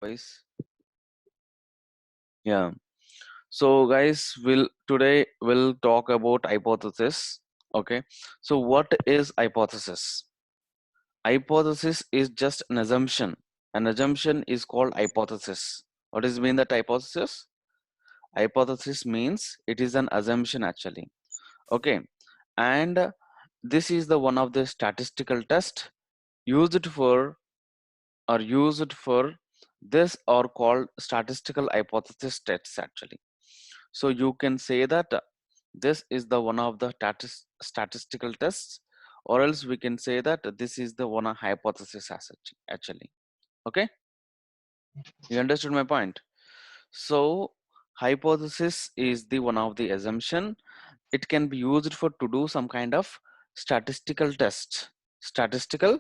Guys, yeah. So guys, we'll talk about hypothesis. Okay. So what is hypothesis? Hypothesis is just an assumption. An assumption is called hypothesis. What does it mean that hypothesis? Hypothesis means it is an assumption actually. Okay. And this is the one of the statistical test used for used for this are called statistical hypothesis tests actually. So you can say that this is the one of the statistical tests, or else we can say that this is the one of hypothesis as such actually. Okay, you understood my point. So hypothesis is the one of the assumption. It can be used for to do some kind of statistical test, statistical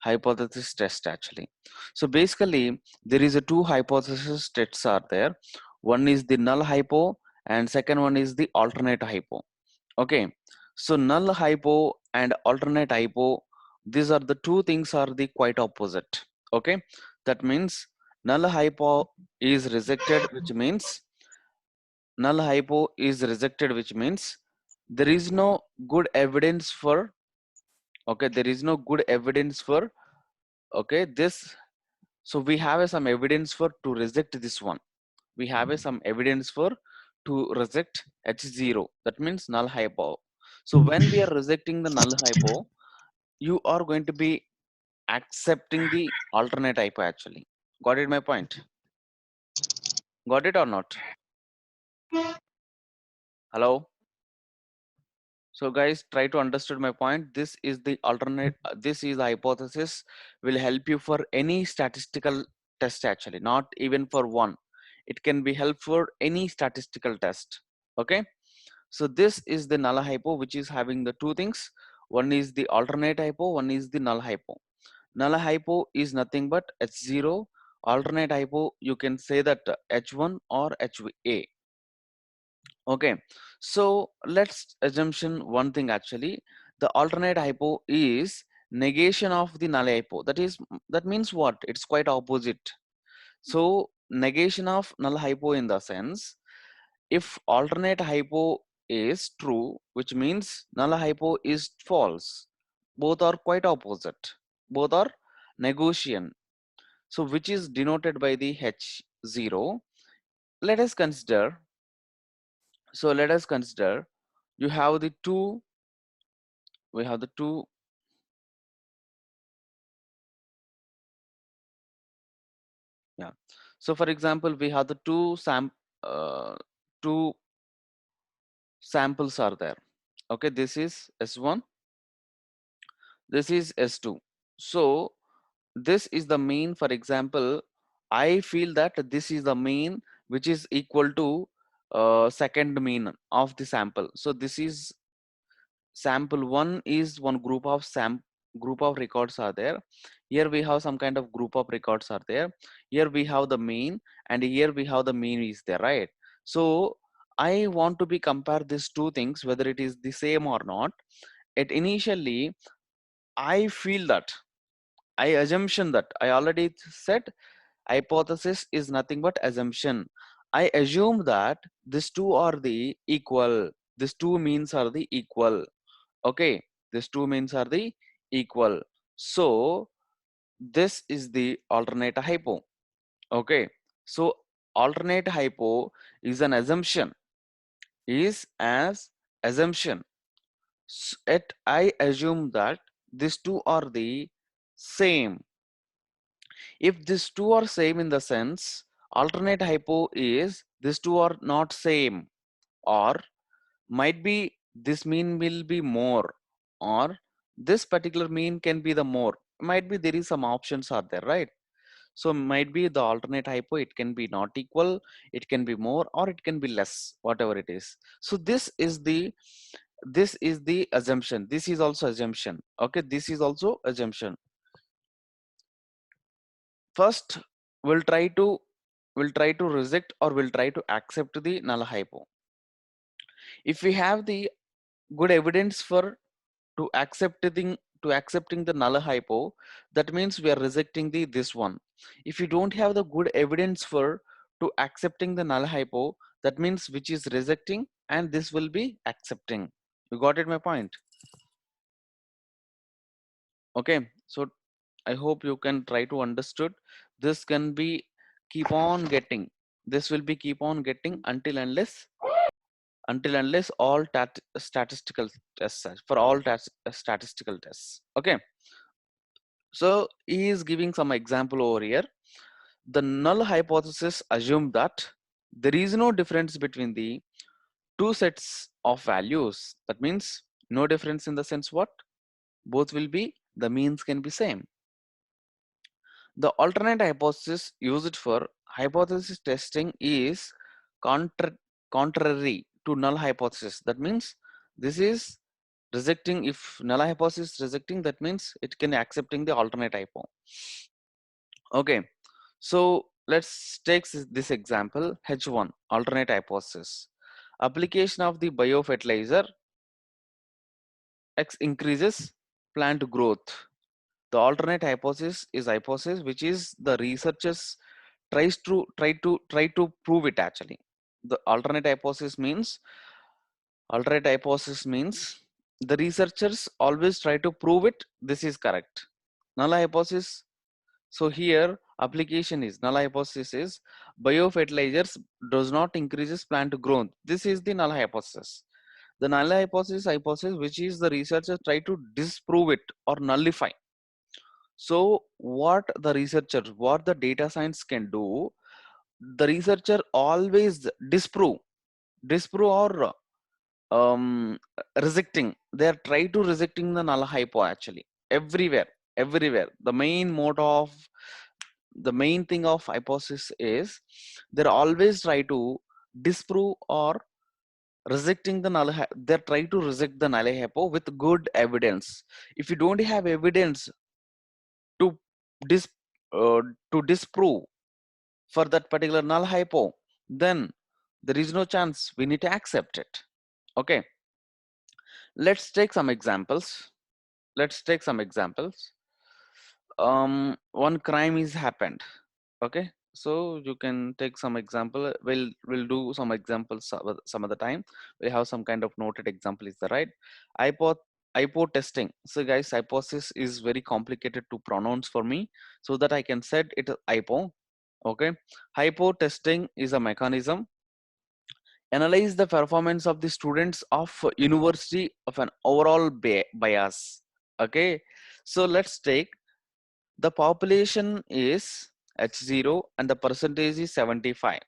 hypothesis test actually. So basically there is a two hypothesis tests are there. One is the null hypo and second one is the alternate hypo. Okay, so null hypo and alternate hypo, these are the two things are the quite opposite. Okay, that means null hypo is rejected, which means which means there is no good evidence for, okay, there is no good evidence for, okay, this. So we have some evidence for to reject this one. We have some evidence for to reject H0. That means null hypo. So when we are rejecting the null hypo, you are going to be accepting the alternate hypo actually. Got it my point? Got it or not? Hello? So guys, try to understand my point. This is the alternate, this is the hypothesis will help you for any statistical test actually, not even for one. It can be helpful for any statistical test. Okay. So this is the null hypo, which is having the two things. One is the alternate hypo, one is the null hypo. Null hypo is nothing but H0. Alternate hypo, you can say that H1 or HA. Okay, so let's assumption one thing actually. The alternate hypo is negation of the null hypo. That means what? It's quite opposite. So negation of null hypo in the sense, if alternate hypo is true, which means null hypo is false. Both are quite opposite. Both are negation. So which is denoted by the H0. Let us consider. So let us consider you have the two, we have the two, yeah. So for example, we have the uh, two samples are there. Okay, this is S1, this is S2. So this is the mean. For example, I feel that this is the mean which is equal to second mean of the sample. So this is sample one is one group of records are there. Here we have some kind of group of records are there. Here we have the mean and here we have the mean is there, right? So I want to be compare these two things whether it is the same or not. It initially I feel that, I assumption that, I already said hypothesis is nothing but assumption. I assume that these two are the equal, these two means are the equal. Okay, these two means are the equal. So this is the alternate hypo. Okay, so alternate hypo is an assumption, is as assumption. Yet I assume that these two are the same. If these two are same in the sense, alternate hypo is these two are not same, or might be this mean will be more, or this particular mean can be the more. Might be there is some options are there, right? So might be the alternate hypo, it can be not equal, it can be more, or it can be less, whatever it is. So this is the assumption. This is also assumption. Okay, this is also assumption. First, we'll try to reject or we'll try to accept the null hypo. If we have the good evidence for to accept the to accepting the null hypo, that means we are rejecting the this one. If you don't have the good evidence for to accepting the null hypo, that means which is rejecting and this will be accepting. You got it my point? Okay, so I hope you can try to understood. This can be keep on getting. This will be keep on getting until unless all statistical tests for all statistical tests. Okay, so he is giving some example over here. The null hypothesis assume that there is no difference between the two sets of values. That means no difference in the sense what? Both will be, the means can be same. The alternate hypothesis used for hypothesis testing is contrary to null hypothesis. That means this is rejecting. If null hypothesis is rejecting, that means it can accepting the alternate hypo. Okay, so let's take this example. H1 alternate hypothesis. Application of the biofertilizer X increases plant growth. The alternate hypothesis is hypothesis which is the researchers try to prove it actually. The alternate hypothesis means the researchers always try to prove it this is correct. Null hypothesis, so here application is null hypothesis is biofertilizers does not increases plant growth. This is the null hypothesis. The null hypothesis which is the researchers try to disprove it or nullify. So what the researcher, what the data science can do, the researcher always disprove or rejecting. They are try to rejecting the null hypo actually everywhere. The main thing of hypothesis is they always try to disprove or rejecting the they try to reject the null hypo with good evidence. If you don't have evidence to dis to disprove for that particular null hypo, then there is no chance we need to accept it. Okay, let's take some examples. One crime is happened. Okay, so you can take some example. We'll do some examples some other time. We have some kind of noted example is the right hypo hypo testing. So guys, hypothesis is very complicated to pronounce for me, so that I can set it hypo. Okay, hypo testing is a mechanism analyze the performance of the students of university of an overall bias. Okay, so let's take the population is H0 and the percentage is 75,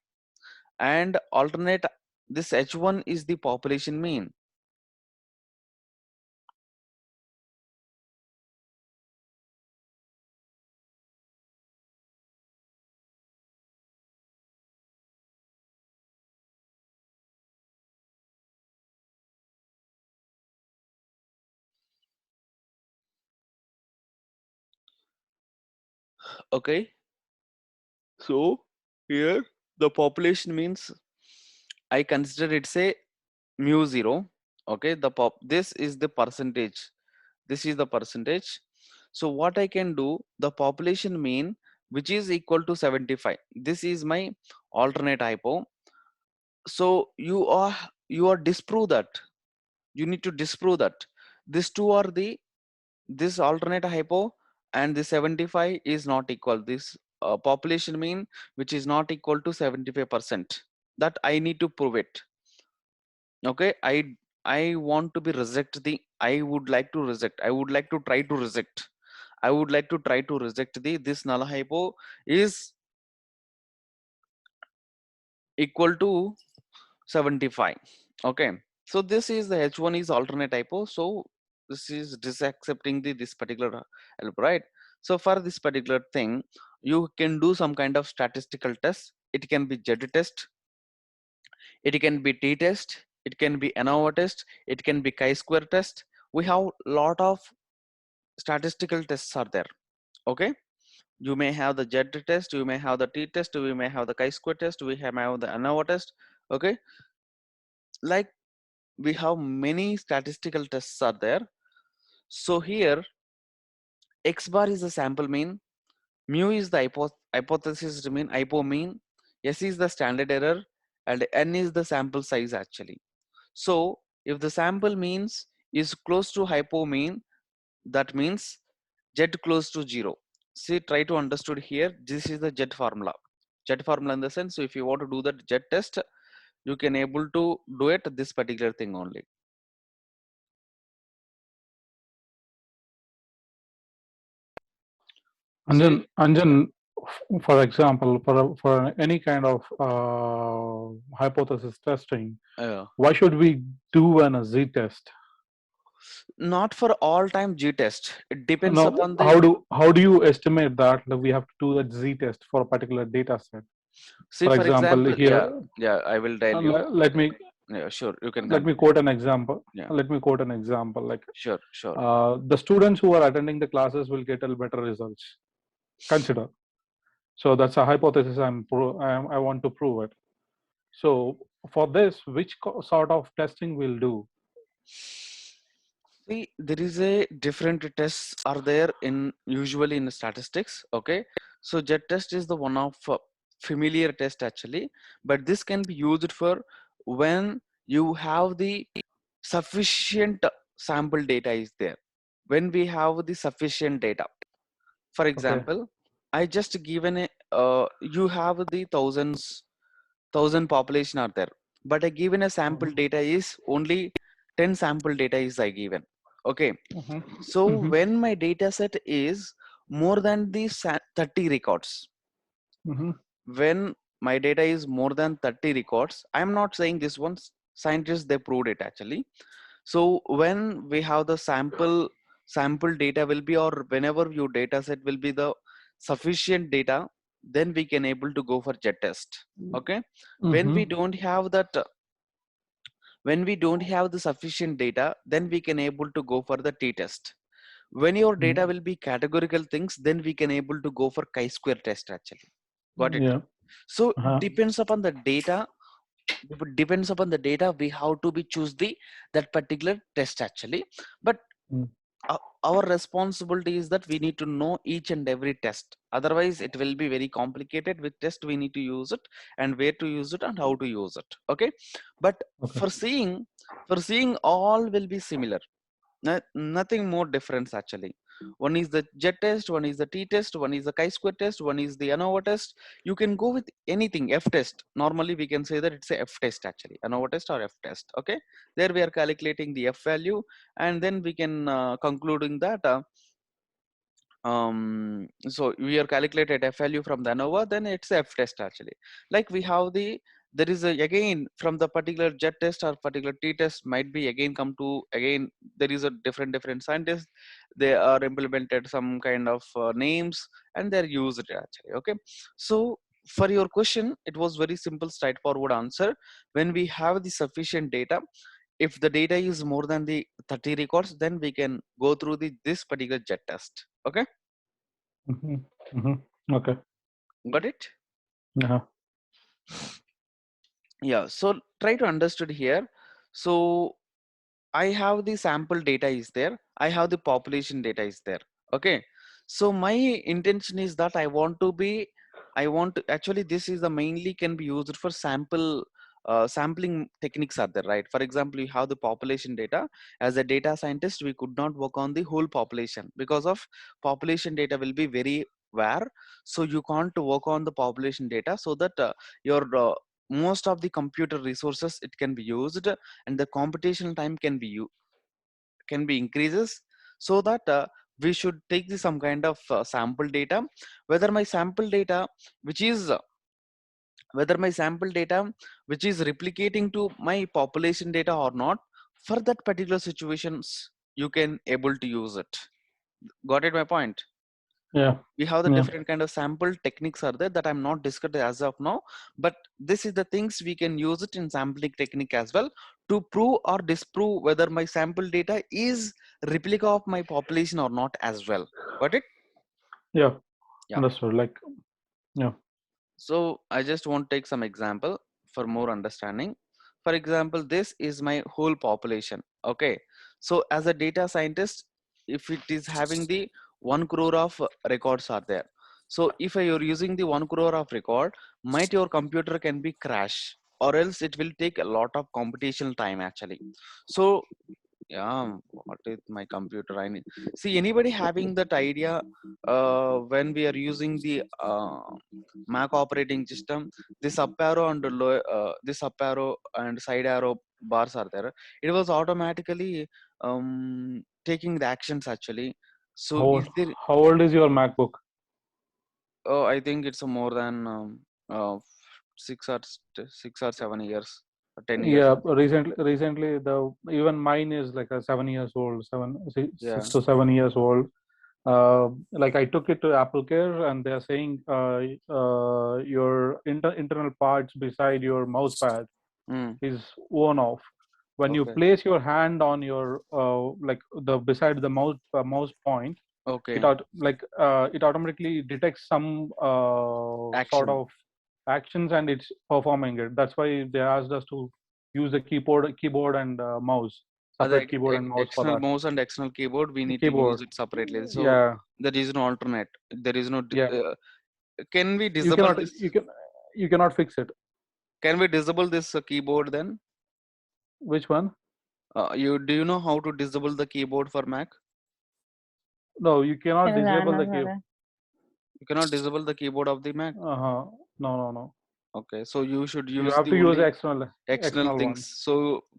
and alternate this H1 is the population mean. Okay, so here the population means I consider it say mu 0. Okay, the this is the percentage, this is the percentage. So what I can do, the population mean which is equal to 75, this is my alternate hypo. So you are disprove that, you need to disprove that these two are the this alternate hypo and the 75 is not equal, this population mean which is not equal to 75%, that I need to prove it. Okay, I want to be reject the, I would like to reject, I would like to try to reject, I would like to try to reject the this null hypo is equal to 75. Okay, so this is the H1 is alternate hypo, so this is disaccepting the this particular help, right? So for this particular thing you can do some kind of statistical test. It can be Z test, it can be T test, it can be ANOVA test, it can be chi-square test. We have lot of statistical tests are there. Okay, you may have the Z test, you may have the T test, we may have the chi-square test, we have the ANOVA test. Okay, like we have many statistical tests are there. So here X bar is the sample mean, mu is the hypothesis mean, hypo mean, S is the standard error, and N is the sample size actually. So if the sample means is close to hypo mean, that means Z close to 0. See, try to understood here. This is the Z formula. Z formula in the sense, so if you want to do that Z test, you can able to do it this particular thing only. See, And yeah, then, for example, for any kind of hypothesis testing, uh, why should we do a Z test? not for all time G test. It depends Now, upon the. how do you estimate that we have to do a Z test for a particular data set? See, For for example, example, here, yeah, yeah, I will tell you. let me Yeah, sure, you can let me continue. quote an example. Yeah, Let me quote an example. Like sure, sure. the students who are attending the classes will get a better results. Consider. So that's a hypothesis. I want to prove it. So for this, which sort of testing we'll do? See, there is a different tests are there in usually in statistics. Okay, so jet test is the one of familiar test actually, but this can be used for when you have the sufficient sample data is there. When we have the sufficient data, for Okay. example, I just given a you have the thousand population are there, but I given a sample Mhm, data is only 10 sample data is I given. Okay, mhm, so mhm, when my data set is more than the 30 records, mhm, when my data is more than 30 records, I'm not saying this one, scientists they proved it actually. So when we have the sample data will be, or whenever your data set will be the sufficient data, then we can able to go for jet test. Okay, when we mhm, don't have that, when we don't have the sufficient data, then we can able to go for the t-test. When your data mhm. will be categorical things, then we can able to go for chi-square test actually. Got it? Yeah. So Uh-huh. depends upon the data, depends upon the data we have to be choose the that particular test actually. But Mm. our responsibility is that we need to know each and every test, otherwise it will be very complicated. With test we need to use it, and where to use it and how to use it. Okay, but Okay. for seeing all will be similar. Nothing more difference actually. One is the jet test, one is the t test, one is the chi-square test, one is the ANOVA test. You can go with anything. F test, normally we can say that it's a F test actually, ANOVA test or F test. Okay, there we are calculating the F value, and then we can concluding that so we are calculated F value from the ANOVA, then it's a F test actually. Like we have the, there is a again from the particular jet test or particular t test might be again come to again, there is a different scientists, they are implemented some kind of names, and they're used it actually. Okay, so for your question it was very simple straightforward answer. When we have the sufficient data, if the data is more than the 30 records, then we can go through the this particular jet test. Okay, Mhm, mhm. Okay. got it? Uh-huh. Yeah, so try to understood here. So I have the sample data is there, I have the population data is there. Okay, so my intention is that I want to actually, this is the mainly can be used for sampling techniques are there, right? For example, you have the population data. As a data scientist, we could not work on the whole population because of population data will be very rare. So you can't work on the population data, so that your most of the computer resources it can be used, and the computational time can be can be increases, so that we should take the some kind of sample data, whether my sample data which is whether my sample data which is replicating to my population data or not. For that particular situations you can able to use it. Got it my point? Yeah. We have the Yeah. different kind of sample techniques are there that I'm not discussed as of now, but this is the things we can use it in sampling technique as well, to prove or disprove whether my sample data is replica of my population or not as well. Got it? Yeah. Yeah. Understood. Like, yeah. So I just want to take some example for more understanding. For example, this is my whole population. Okay, so as a data scientist, if it is having the 1 crore of records are there. So if you're using the 1 crore of record, might your computer can be crash, or else it will take a lot of computational time actually. So yeah, what is my computer? I need see anybody having that idea when we are using the Mac operating system, this up arrow and this up arrow and side arrow bars are there. It was automatically taking the actions actually. So How is there? how old is your MacBook? Oh, I think it's a more than 6 or 7 years, or 10 years. Yeah, I think. recently the even mine is like a 7 years old, Yeah. 6 to 7 years old. Like I took it to Apple Care, and they're saying your internal parts beside your mouse pad Mm, is worn off. When you okay. place your hand on your like the beside the mouse point, Okay. it automatically detects some sort Action. of actions, and it's performing it. That's why they asked us to use the keyboard and mouse, The separate keyboard and mouse for external that. mouse and external keyboard, we The need to use keyboard, it separately. So yeah, there is no alternate. There is no. yeah. Can we You disable cannot this? you cannot fix it. Can we disable this keyboard then? Which one? You do you know how to disable the keyboard for Mac? No, you cannot disable the key. Run. You cannot disable the keyboard of the Mac. Uh-huh. No, no, no. Okay, so you should You use have the to use the only external external things. one. So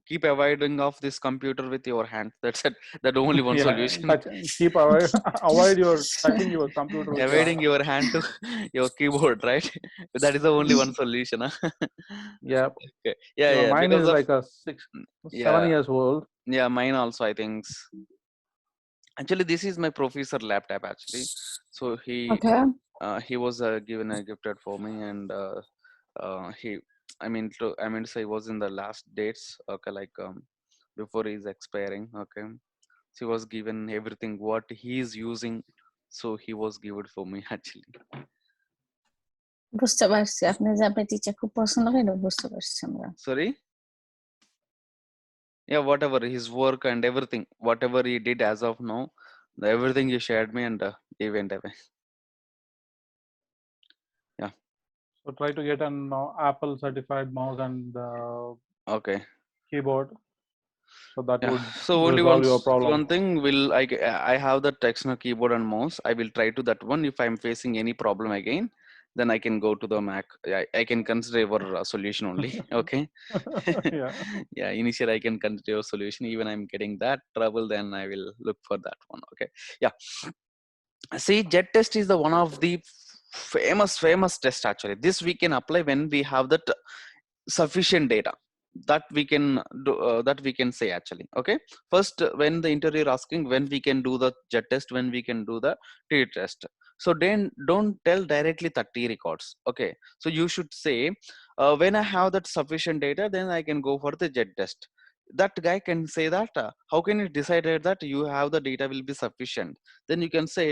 keep avoiding of this computer with your hand. That's it. That only one Yeah, solution. touch. Keep avoid avoid your touching your computer with your Avoiding hand. your hand to your keyboard, right? That is the only one solution. Huh? Yeah. Okay. Yeah, So yeah. mine Because is of like a six, seven yeah, years old. yeah. Mine also, I think. Actually, this is my professor laptop. Actually, so Okay. he was given a gifted for me, and he. I mean to say, was in the last dates. Okay, like before he's expiring. Okay, so he was given everything what he is using. So he was given for me actually. বুঝতে পারছি আপনি যে আপনার teacher খুব পছন্দ করেন এটা বুঝতে পারছি আমরা Sorry. Yeah, whatever his work and everything, whatever he did as of now, everything he shared me, and he went away. Yeah. So try to get an Apple certified mouse and Okay. keyboard. So that Yeah. would So only resolve your problem. one thing will I have the Texno keyboard and mouse. I will try to that one. If I'm facing any problem again, then I can go to the Mac. I can consider your solution only. Okay. Yeah. Yeah. Initially, I can consider your solution. Even I'm getting that trouble, then I will look for that one. Okay. Yeah. See, jet test is the one of the famous test actually. This we can apply when we have that sufficient data that we can do, that we can say actually. Okay, first when the interviewer asking when we can do the jet test, when we can do the t test, so then don't tell directly 30 records. Okay, so you should say when I have that sufficient data, then I can go for the jet test. That guy can say that how can you decide that you have the data will be sufficient? Then you can say,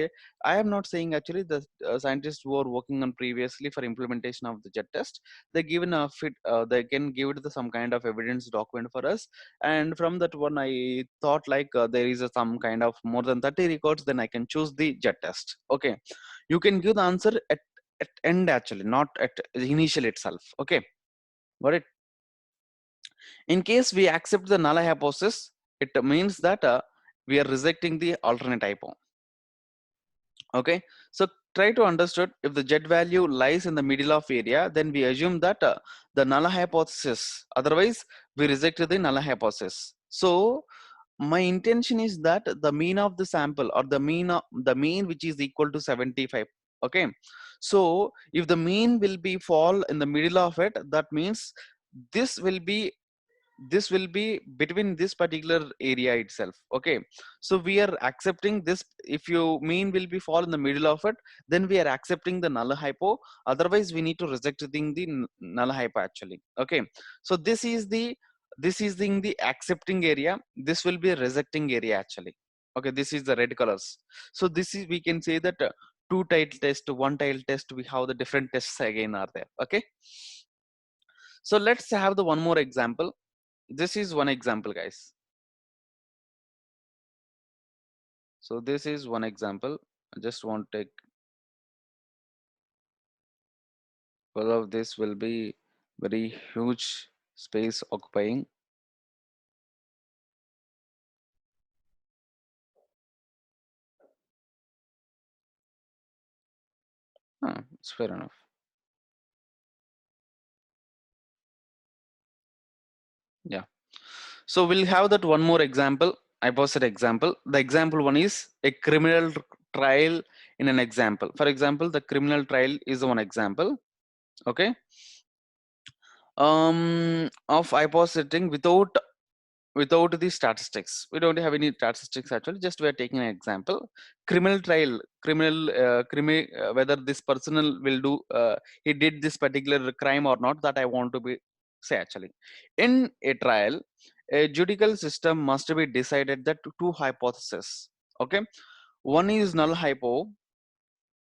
I am not saying actually the scientists who are working on previously for implementation of the jet test, they given a fit they can give it the, some kind of evidence document for us, and from that one I thought like there is some kind of more than 30 records, then I can choose the jet test. Okay, you can give the answer at end actually, not at initial itself. Okay, got it? In case we accept the null hypothesis, it means that we are rejecting the alternate hypo. Okay, so try to understand if the jet value lies in the middle of area, then we assume that the null hypothesis, otherwise we reject the null hypothesis. So my intention is that the mean of the sample, or the mean which is equal to 75. Okay, so if the mean will be fall in the middle of it, that means this will be between this particular area itself. Okay, so we are accepting this. If you mean will be fall in the middle of it, then we are accepting the null hypo, otherwise we need to reject the null hypo actually. Okay, so this is in the accepting area, this will be a rejecting area actually. Okay, this is the red colors. So this is, we can say that two title test, one title test, we have the different tests again are there. Okay, so let's have the one more example. This is one example, guys. So this is one example. I just want to take all of this will be very huge space occupying. It's fair enough. Yeah. So we'll have that one more example. I posted example. The example one is a criminal trial in an example. For example, the criminal trial is one example. Okay. Of hypotheting without the statistics. We don't have any statistics actually. Just we are taking an example. Criminal trial, whether this person will do, he did this particular crime or not. That I want to be say actually. In a trial, a judicial system must be decided that two hypotheses. Okay, one is null hypo.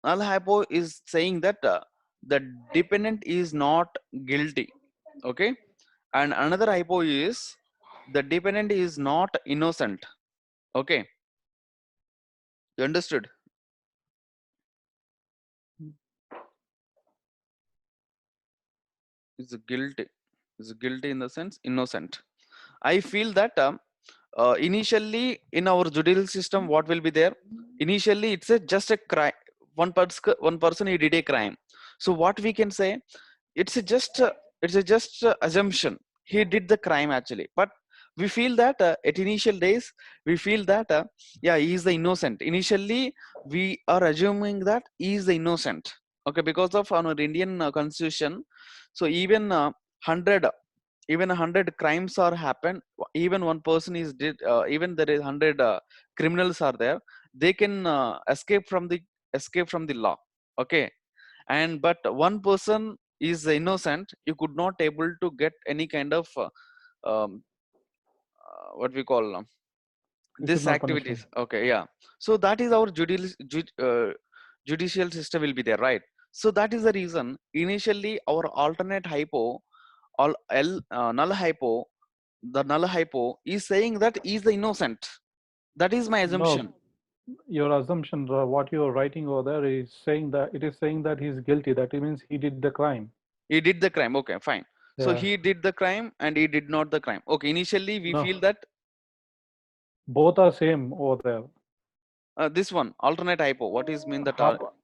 Null hypo is saying that the dependent is not guilty. Okay, and another hypo is the dependent is not innocent. Okay, you understood? Is guilty, is guilty in the sense innocent. I feel that initially in our judicial system what will be there, initially it's a just a crime, one person he did a crime. So what we can say, it's a just assumption he did the crime actually, but we feel that at initial days we feel that yeah, he is the innocent. Initially we are assuming that he is the innocent. Okay, because of our Indian constitution. So even 100, even 100 crimes are happened, even one person is did, even there is 100 criminals are there, they can escape from the law. Okay, and but one person is innocent, you could not able to get any kind of um, what we call You could this not punish activities. him. Okay, yeah. So that is our judicial system will be there, right? So that is the reason initially our alternate hypo, null hypo, the null hypo is saying that he is the innocent. That is my assumption. No, your assumption, what you're writing over there is saying that it is saying that he's guilty. That means he did the crime. He did the crime. Okay, fine. So Yeah. he did the crime and he did not the crime. Okay, initially we No, feel that both are same over there. this one alternate hypo. What is mean that not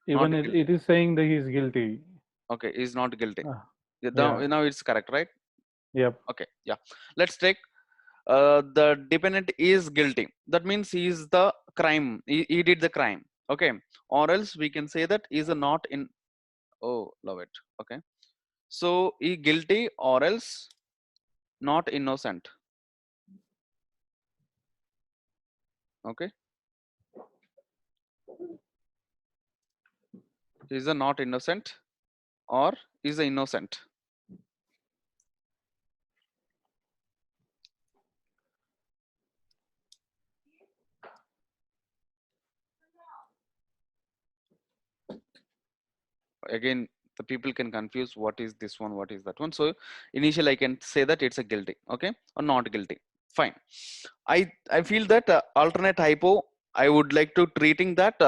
Even guilty? it is saying that he's guilty. Okay, is not guilty. Uh, Yeah, yeah. now it's correct, right? Yep. Okay, yeah. Let's take the dependent is guilty. That means he is the crime. He did the crime. Okay, or else we can say that is a not in. Oh, love it. Okay, so he guilty or else not innocent. Okay, is a not innocent or is a innocent. Again, the people can confuse what is this one, what is that one. So initially I can say that it's a guilty. Okay, or not guilty. Fine. I feel that alternate hypo, I would like to treating that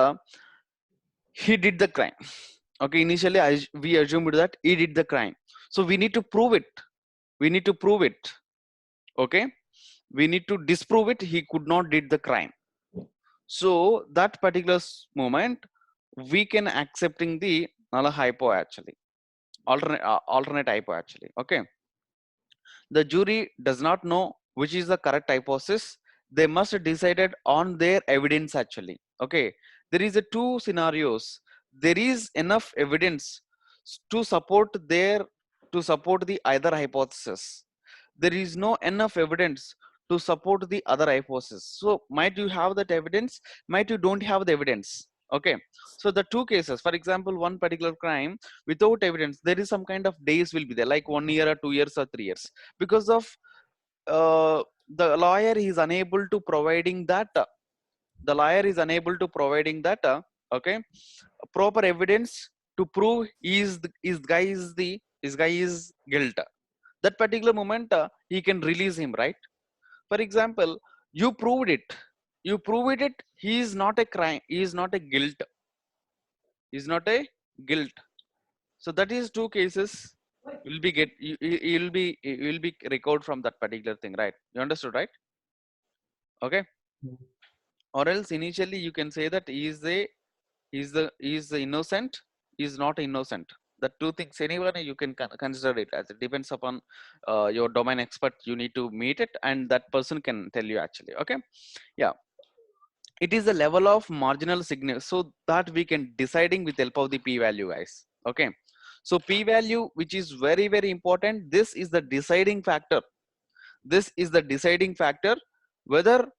he did the crime. Okay, initially we assumed that he did the crime, so we need to prove it. We need to prove it. Okay, we need to disprove it, he could not did the crime. So that particular moment we can accepting the null hypo actually, alternate hypo actually. Okay, the jury does not know which is the correct hypothesis. They must decide it on their evidence actually. Okay, there is a two scenarios. There is enough evidence to support their, to support the either hypothesis. There is no enough evidence to support the other hypothesis. So might you have that evidence, might you don't have the evidence. Okay, so the two cases, for example, one particular crime without evidence, there is some kind of days will be there, like 1 year or 2 years or 3 years, because of the lawyer is unable to providing that the lawyer is unable to providing that okay, proper evidence to prove is guy is guilt. That particular moment he can release him, right? For example, you proved it, you prove it, he is not a crime, he is not a guilt, he is not a guilt. So that is two cases will be get you will be recorded from that particular thing, right? You understood, right? Okay. Or else initially you can say that he is the innocent, he is not innocent. The two things, anyone you can consider it as, it depends upon your domain expert, you need to meet it and that person can tell you actually. Okay. Yeah, it is the level of marginal significance so that we can deciding with help of the p value, guys. Okay, so p value, which is very very important, this is the deciding factor. This is the deciding factor whether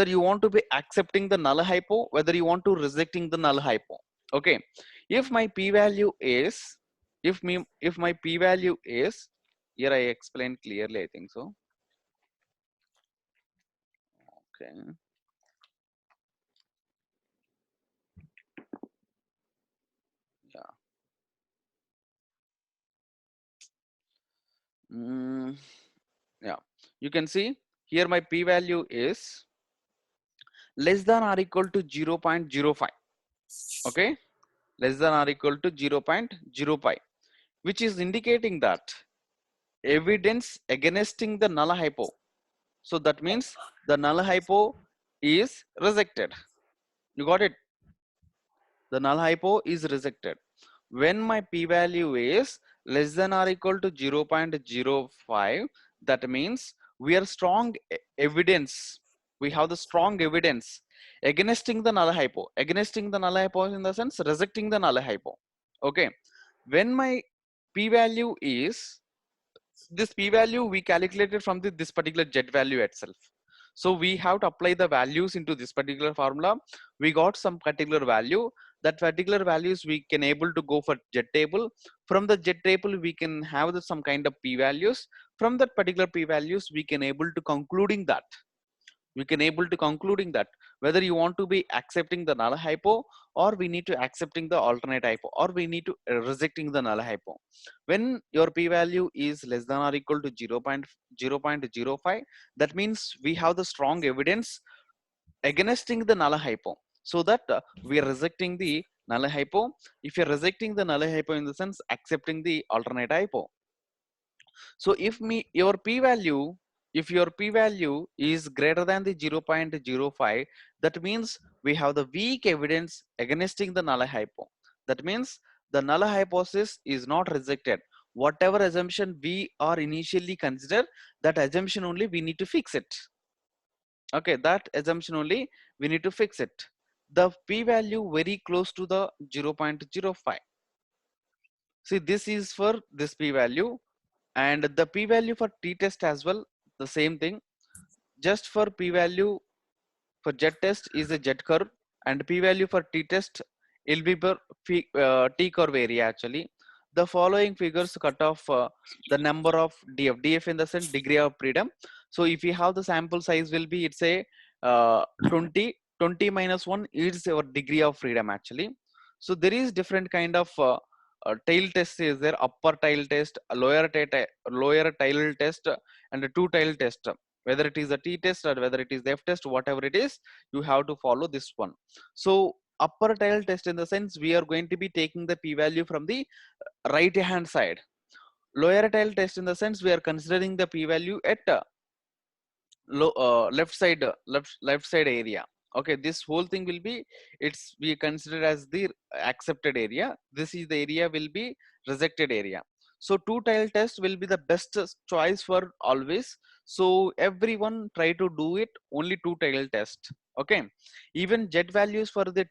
you want to be accepting the null hypo, whether you want to rejecting the null hypo. Okay, if my p value is, if my p value is, here I explained clearly, I think so. Okay. Yeah. Mm, yeah, you can see here my p value is less than or equal to 0.05. Okay, less than or equal to 0.05, which is indicating that evidence against the null hypo. So that means the null hypo is rejected. You got it? The null hypo is rejected. When my p-value is less than or equal to 0.05, that means we are strong evidence. We have the strong evidence against the null hypo. Against the null hypo in the sense rejecting the null hypo. Okay. When my p-value is, this p-value we calculated from this particular jet value itself. So we have to apply the values into this particular formula. We got some particular value. That particular values we can able to go for jet table. From the jet table we can have some kind of p-values. From that particular p-values we can able to concluding that. We can able to concluding that whether you want to be accepting the null hypo, or we need to accepting the alternate hypo, or we need to rejecting the null hypo. When your p-value is less than or equal to 0.05, that means we have the strong evidence against the null hypo, so that we are rejecting the null hypo. If you're rejecting the null hypo in the sense accepting the alternate hypo. So if your p-value, if your p-value is greater than the 0.05, that means we have the weak evidence against the null hypo. That means the null hypothesis is not rejected. Whatever assumption we are initially consider, that assumption only we need to fix it. Okay, that assumption only we need to fix it. The p-value very close to the 0.05. See, this is for this p-value, and the p-value for t-test as well, the same thing. Just for p-value for z-test is a z-curve, and p-value for t-test will be per t-curve area actually. The following figures cut off the number of df in the sense degree of freedom. So if you have the sample size will be, it's a 20 minus 1 is our degree of freedom actually. So there is different kind of tail test is there, upper tail test, lower tail test, and a two tail test. Whether it is a t-test or whether it is the f-test, whatever it is, you have to follow this one. So upper tail test in the sense we are going to be taking the p-value from the right hand side. Lower tail test in the sense we are considering the p-value at left side, left side area. Okay, this whole thing will be, it's we consider as the accepted area. This is the area will be rejected area. So two tail test will be the best choice for always. So everyone try to do it only two tail test. Okay, even jet values for the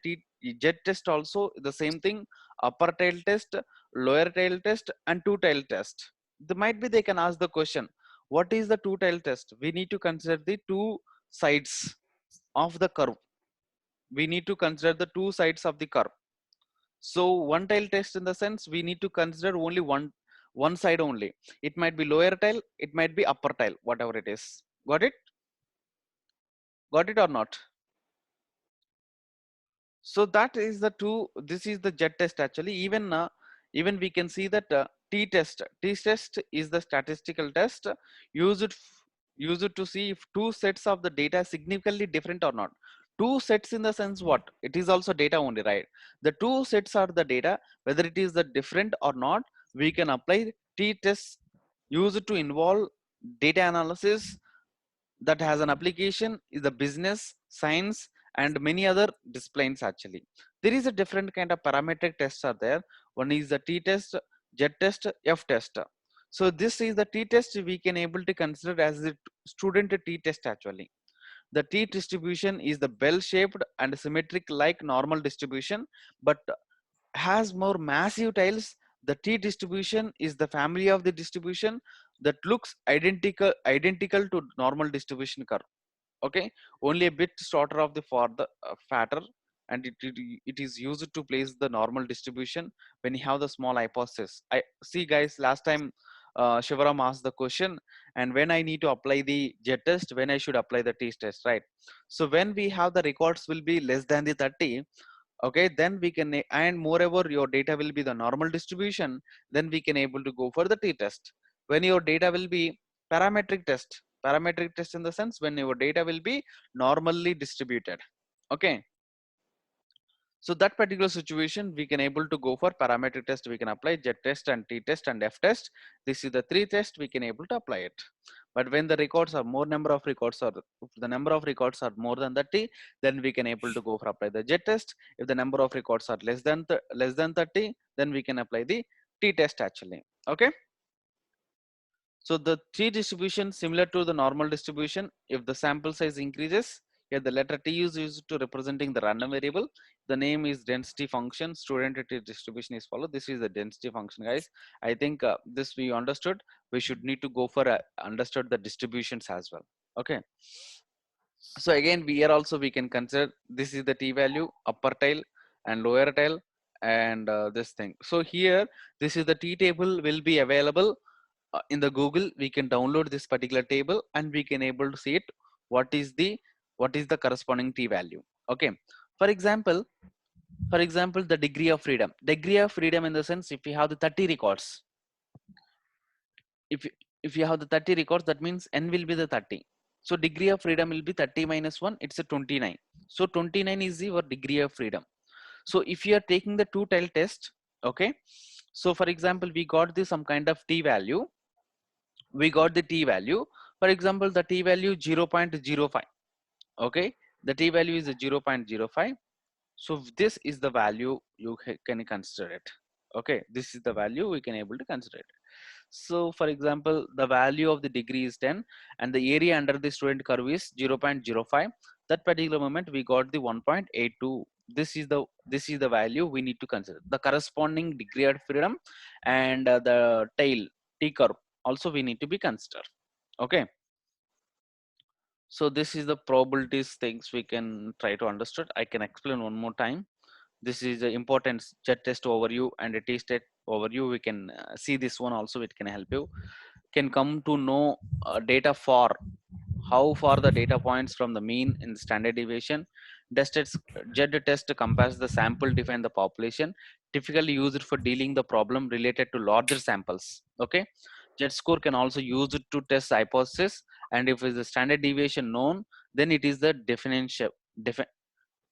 jet test also the same thing. Upper tail test, lower tail test, and two tail test. They might be they can ask the question, what is the two tail test? We need to consider the two sides of the curve. We need to consider the two sides of the curve. So one tail test in the sense we need to consider only one side only. It might be lower tail, it might be upper tail, whatever it is. Got it? Got it or not? So that is the two, this is the jet test actually. Even we can see that t-test is the statistical test used to see if two sets of the data significantly different or not. two sets in the sense what? It is also data only, right? The two sets are the data, whether it is the different or not, we can apply t-test used to involve data analysis that has an application is the business, science, and many other disciplines actually. There is a different kind of parametric tests are there. One is the t-test, z-test, f-test. So this is the t-test we can able to consider as the student t-test actually. The T distribution is the bell-shaped and symmetric like normal distribution, but has more massive tiles. The T distribution is the family of the distribution that looks identical to normal distribution curve. Okay, only a bit shorter of the for the fatter, and it is used to place the normal distribution when you have the small hypothesis. I see, guys, last time Shivaram asked the question, and when I need to apply the z test, when I should apply the t test, right? So when we have the records will be less than the 30, okay, then we can and moreover your data will be the normal distribution, then we can able to go for the t-test. When your data will be parametric test in the sense when your data will be normally distributed. Okay, so that particular situation we can able to go for parametric test. We can apply z test and t test and f test. This is the three tests we can able to apply it. But when the records are more number of records, or if the number of records are more than 30, then we can able to go for apply the z test. If the number of records are less than 30, then we can apply the t test actually. Okay, so the T distribution similar to the normal distribution. If the sample size increases, here the letter T is used to representing the random variable. The name is density function. Student T distribution is followed. This is the density function, guys. I think this we understood. We should need to go for understood the distributions as well. Okay. So again, we here also we can consider this is the T value, upper tail and lower tail, and this thing. So here, this is the T table will be available in the Google. We can download this particular table and we can able to see it. What is the corresponding T value? Okay. For example, the degree of freedom. Degree of freedom in the sense if you have the 30 records, if you, if you have the 30 records, that means n will be the 30. So degree of freedom will be 30 minus 1. It's a 29. So 29 is your degree of freedom. So if you are taking the two tail test, okay. So for example, we got this some kind of T value. We got the T value. For example, the T value 0.05. Okay, the T value is 0.05. So this is the value you can consider it. Okay, this is the value we can able to consider it. So for example, the value of the degree is 10 and the area under the student curve is 0.05. That particular moment we got the 1.82. This is the value we need to consider. The corresponding degree of freedom and the tail T curve also we need to be considered. Okay, so this is the probabilities things we can try to understand. I can explain one more time. This is the important chat test overview and a t state overview. We can see this one also. It can help you can come to know data for how far the data points from the mean in standard deviation. Z test compares the sample define the population, typically used for dealing the problem related to larger samples. Okay, Z score can also use it to test hypothesis, and if is the standard deviation known, then it is the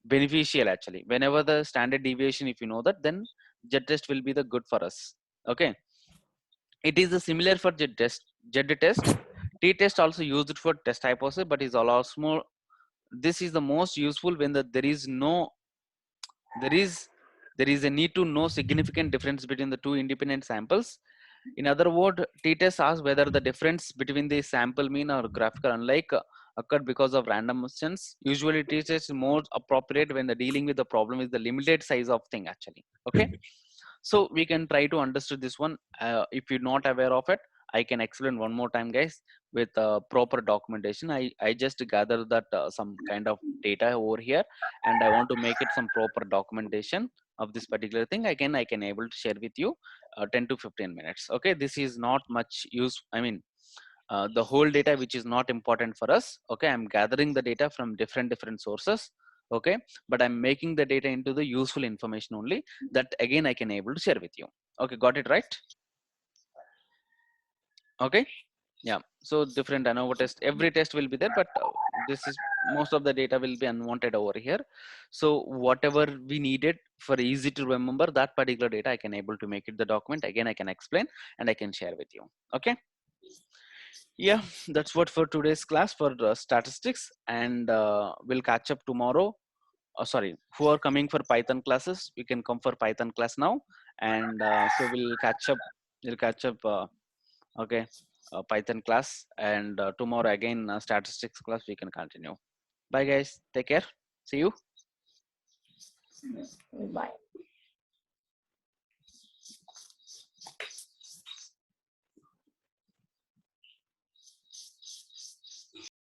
beneficial actually. Whenever the standard deviation, if you know that, then Z test will be the good for us. Okay, it is the similar for Z test. T test also used it for test hypothesis, but is also more. This is the most useful when there is no there is there is a need to know significant difference between the two independent samples. In other words, t-test asks whether the difference between the sample mean or graphical unlike occurred because of random chance. Usually t-test is more appropriate when the dealing with the problem is the limited size of thing actually. Okay, so we can try to understand this one. If you're not aware of it, I can explain one more time, guys, with proper documentation. I just gather that some kind of data over here, and I want to make it some proper documentation of this particular thing. Again, I can able to share with you 10 to 15 minutes. Okay, this is not much use. I mean, the whole data which is not important for us. Okay, I'm gathering the data from different sources. Okay, but I'm making the data into the useful information only, that again I can able to share with you. Okay, got it right? Okay, yeah. So different ANOVA test, every test will be there, but this is most of the data will be unwanted over here. So whatever we needed for easy to remember, that particular data I can able to make it the document. Again, I can explain and I can share with you. Okay. Yeah, that's what for today's class for statistics, and we'll catch up tomorrow. Sorry, who are coming for Python classes, you can come for Python class now, and so we'll catch up. We'll catch up. Okay, Python class, and tomorrow again statistics class. We can continue. Bye, guys. Take care. See you. Bye.